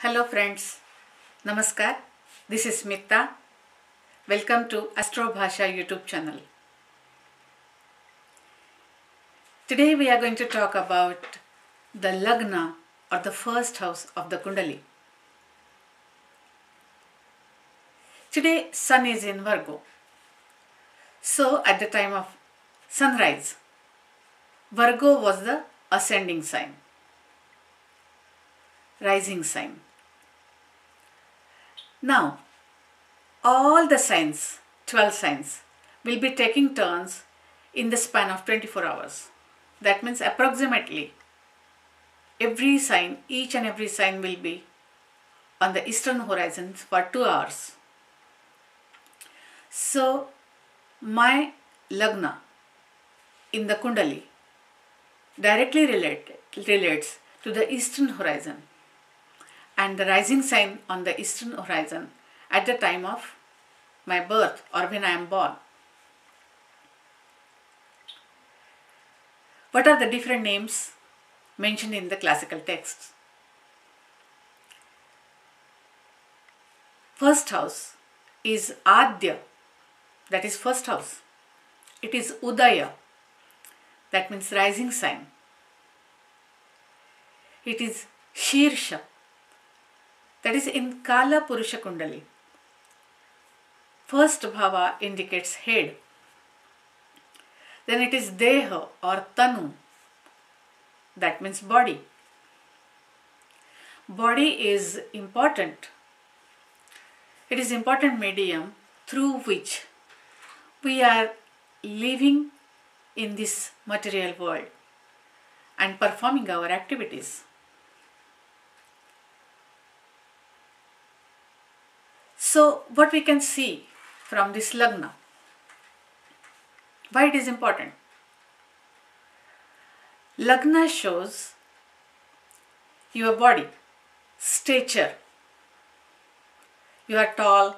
Hello friends, Namaskar, this is Smita. Welcome to Astrobhasha Youtube Channel. Today we are going to talk about the Lagna or the first house of the Kundali. Today Sun is in Virgo. So at the time of sunrise, Virgo was the ascending sign, rising sign. Now, all the signs, 12 signs, will be taking turns in the span of 24 hours. That means approximately every sign, each and every sign will be on the eastern horizon for 2 hours. So, my Lagna in the Kundali directly relates to the eastern horizon and the rising sign on the eastern horizon at the time of my birth or when I am born. What are the different names mentioned in the classical texts? First house is Adya, that is first house. It is Udaya, that means rising sign. It is Shirsha, that is in Kala Purusha Kundali. First bhava indicates head. Then it is Deha or Tanu, that means body. Body is important. It is important medium through which we are living in this material world and performing our activities. So what we can see from this Lagna, why it is important? Lagna shows your body, stature. You are tall,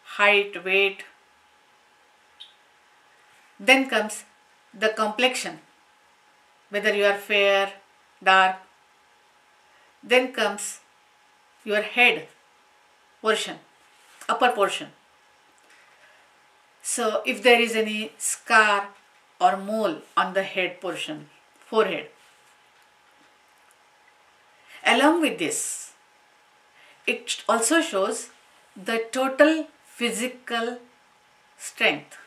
height, weight. Then comes the complexion, whether you are fair, dark. Then comes your head portion, upper portion. So if there is any scar or mole on the head portion, forehead. Along with this, it also shows the total physical strength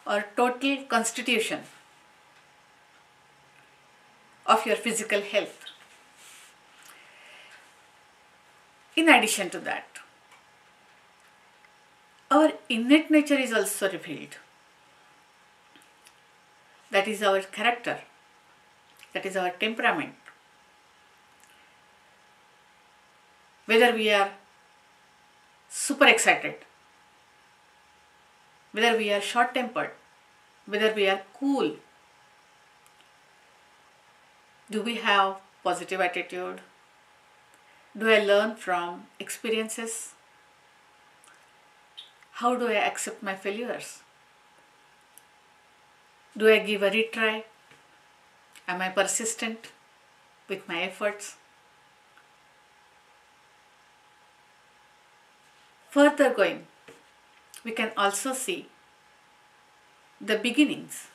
or total constitution of your physical health. In addition to that, our innate nature is also revealed. That is our character. That is our temperament. Whether we are super excited, whether we are short-tempered, whether we are cool. Do we have positive attitude? Do I learn from experiences? How do I accept my failures? Do I give a retry? Am I persistent with my efforts? Further going, we can also see the beginnings.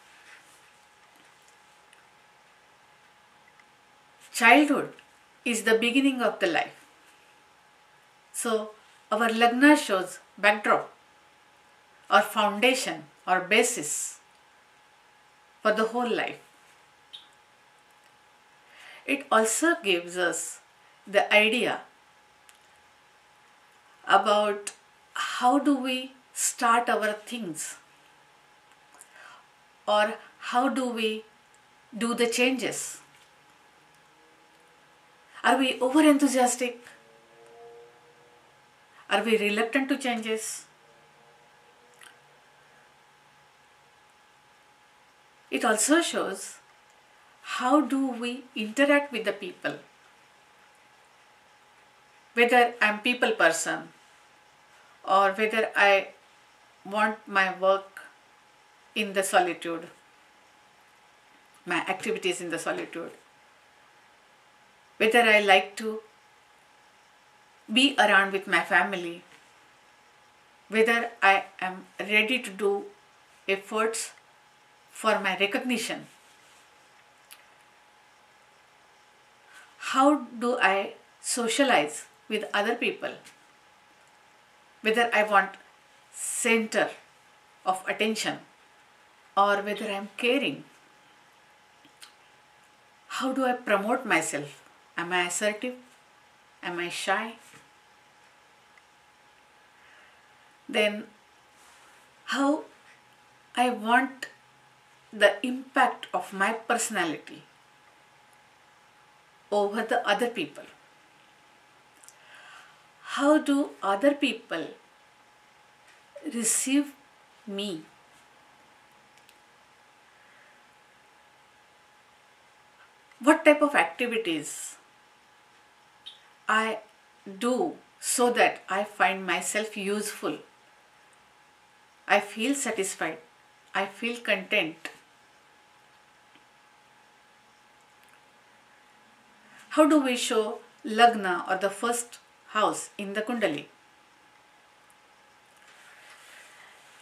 Childhood is the beginning of the life. So our Lagna shows backdrop or foundation or basis for the whole life. It also gives us the idea about how do we start our things or how do we do the changes. Are we over enthusiastic? Are we reluctant to changes? It also shows how do we interact with the people. Whether I am people person or whether I want my work in the solitude, my activities in the solitude. Whether I like to be around with my family, whether I am ready to do efforts for my recognition. How do I socialize with other people? Whether I want center of attention or whether I am caring. How do I promote myself? Am I assertive? Am I shy? Then how I want the impact of my personality over the other people. How do other people receive me? What type of activities I do so that I find myself useful? I feel satisfied. I feel content. How do we show Lagna or the first house in the Kundali?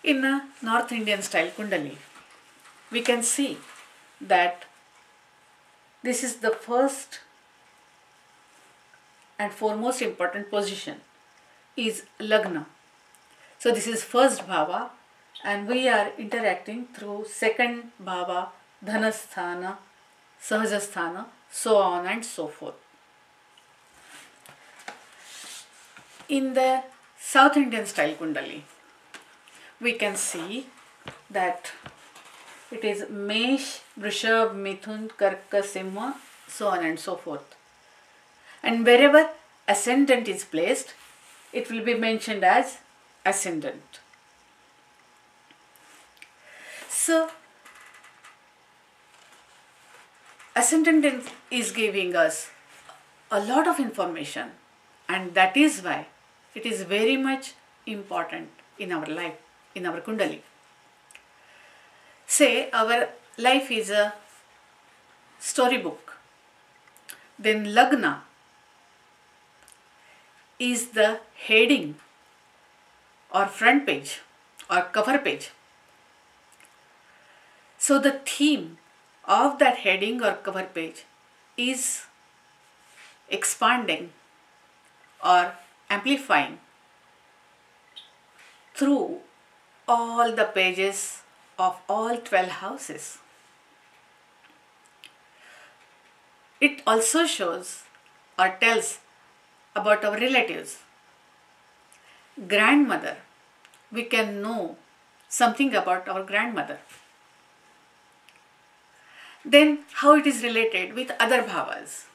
In a North Indian style Kundali, we can see that this is the first and foremost important position is Lagna. So this is first bhava and we are interacting through second bhava, dhanasthana, sahajasthana, so on and so forth. In the South Indian style Kundali, we can see that it is Mesh, Vrishab, Mithun, Karka, Simha, so on and so forth. And wherever Ascendant is placed, it will be mentioned as Ascendant. So, Ascendant is giving us a lot of information, and that is why it is very much important in our life, in our Kundali. Say our life is a storybook, then Lagna is the heading or front page or cover page. So the theme of that heading or cover page is expanding or amplifying through all the pages of all 12 houses. It also shows or tells about our relatives. Grandmother, we can know something about our grandmother. Then how it is related with other bhavas.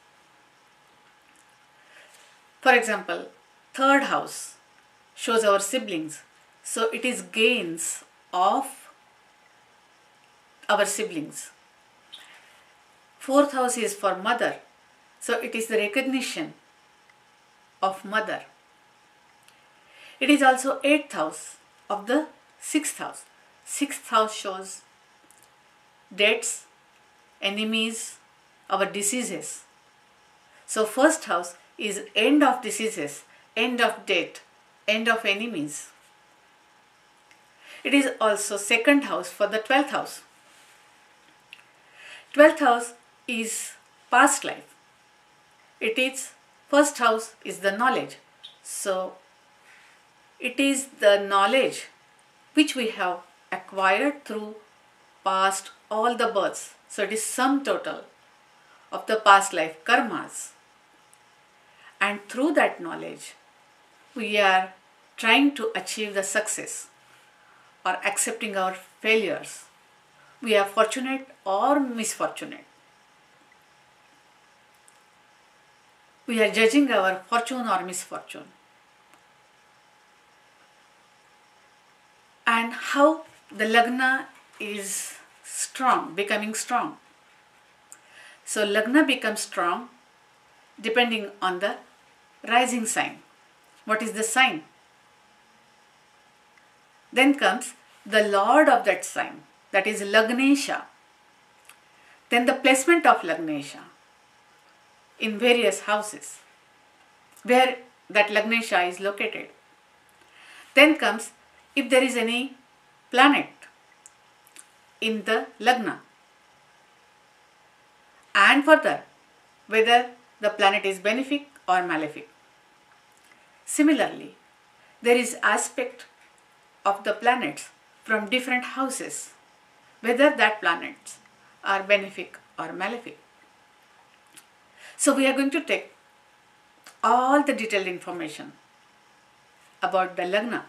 For example, third house shows our siblings. So it is gains of our siblings. Fourth house is for mother. So it is the recognition of mother. It is also eighth house of the sixth house. Sixth house shows debts, enemies, our diseases. So first house is end of diseases, end of debt, end of enemies. It is also second house for the 12th house. 12th house is past life. It is first house is the knowledge. So it is the knowledge which we have acquired through past all the births. So it is sum total of the past life karmas. And through that knowledge, we are trying to achieve the success or accepting our failures. We are fortunate or misfortunate. We are judging our fortune or misfortune. And how the Lagna is strong, becoming strong. So Lagna becomes strong depending on the rising sign. What is the sign? Then comes the Lord of that sign, that is Lagnesha. Then the placement of Lagnesha in various houses, where that Lagnesha is located. Then comes if there is any planet in the Lagna, and further whether the planet is benefic or malefic. Similarly, there is aspect of the planets from different houses, whether that planets are benefic or malefic. So we are going to take all the detailed information about the Lagna.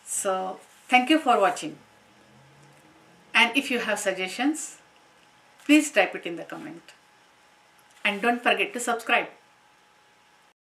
So thank you for watching, and if you have suggestions, please type it in the comment, and don't forget to subscribe.